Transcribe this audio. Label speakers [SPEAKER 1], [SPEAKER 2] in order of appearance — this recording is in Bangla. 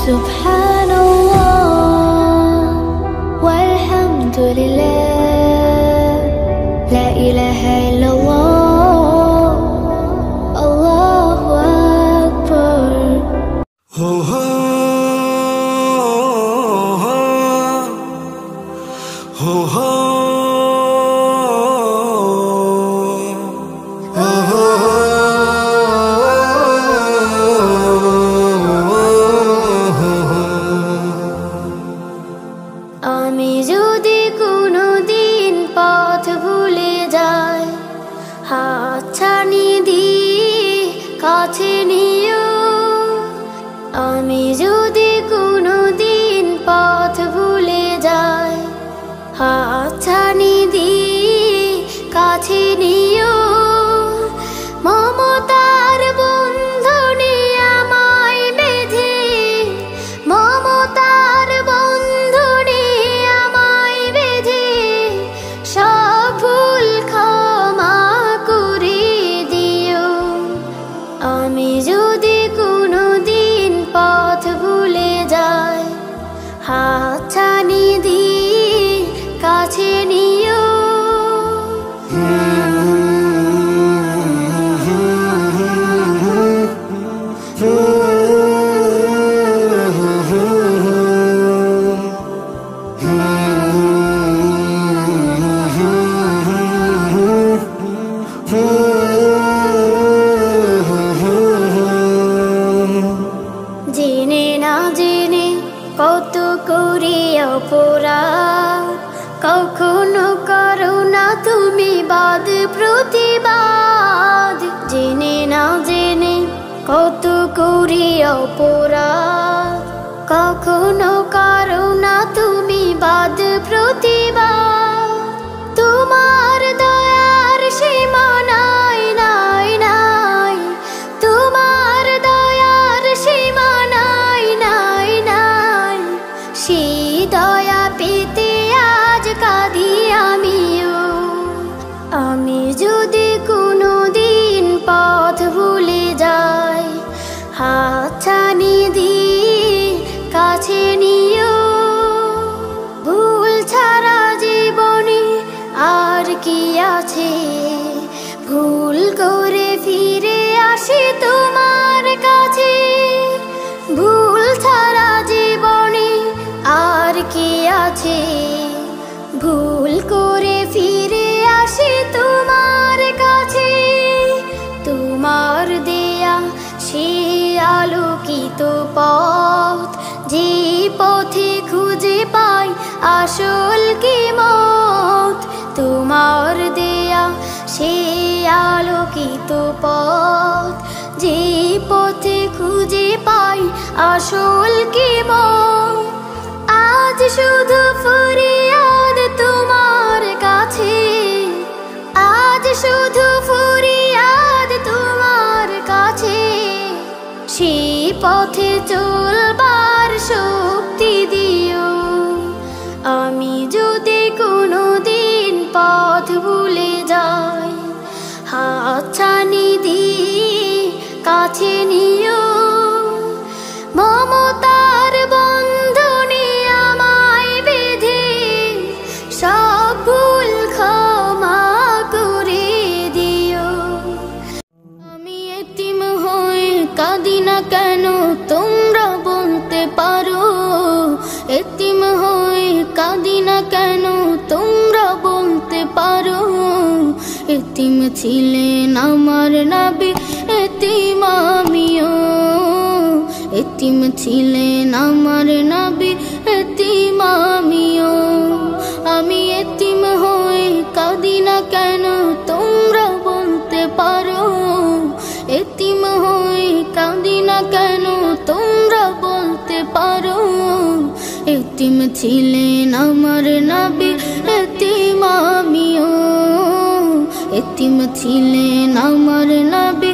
[SPEAKER 1] Subhanallah walhamdulillah, la ilaha illallah, Allahu Akbar.
[SPEAKER 2] Ho ho ho ho
[SPEAKER 1] আমি যদি কোনোদিন পথ ভুলে যাই, হাতছানি দিয়ে কাছে নিও। আমি যদি কোনোদিন পথ ভুলে যাই, হাতছানি দিয়ে কাছে নিও। মমতার বন্ধনে আমায় বেঁধে, মমতার বন্ধনে আমায় বেঁধে সব ভুল ক্ষমা করে দিও। আমি যদি কোনোদিন পথ ভুলে যাই, হাতছানি দিয়ে কাছে নিও। জেনে না জেনে কত করি অপরাধ, কখনো করো না তুমি বাদ প্রতিবাদ। জেনে না জেনে কত করি অপরাধ, কখনো করো না তুমি বাদ প্রতিবাদ। তোমার দয়ার সীমা নাই নাই নাই, তোমার দয়ার সীমা নাই নাই নাই। সেই দয়া পেতে আজ কাঁদি আমিও। আমি যদি কোনোদিন পথ ভুলে যাই, হাতছানি দিয়ে কাছে নিও। ভুল ছাড়া জীবনে আর কি আছে, ভুল করে ফিরে আসি তোমার কাছে। ভুল ছাড়া জীবনে আর কি আছে, ভুল করে ফিরে আসি তোমার কাছে। তোমার দেয়া সে আলোকিত পথ, যে পথে খুঁজে পাই আসল কিমত। তোমার দেয়া সে আলোকিত পথ, যে পথে খুঁজে পাই আসল কিমত। আজ শুধু ফরিয়াদ তোমার কাছে, আজ শুধু ফরিয়াদ তোমার কাছে। সেই পথে চলবার শক্তি দিও। আমি যদি কোনোদিন পথ ভুলে যাই, হাতছানি দিয়ে কাছে নিও। মমতার বন্ধনে আমায় বেঁধে সব ভুল ক্ষমা করে দিও। আমি এতিম হয়ে কাঁদি না কেন তোমরা বলতে পারো, এতিম হয়ে কাঁদি না কেন তোমরা বলতে পারো। এতিম ছিলেন আমার নবী, এতিম আমিও। এতিম ছিলেন আমার নবী, এতিম আমিও। আমি এতিম হয়ে কাঁদি না কেন তোমরা বলতে পারো, এতিম হয়ে কাঁদি না কেন তোমরা বলতে পারো। এতিম ছিলেন আমার নবী, এতিম আমিও। এতিম ছিলেন আমার নবী,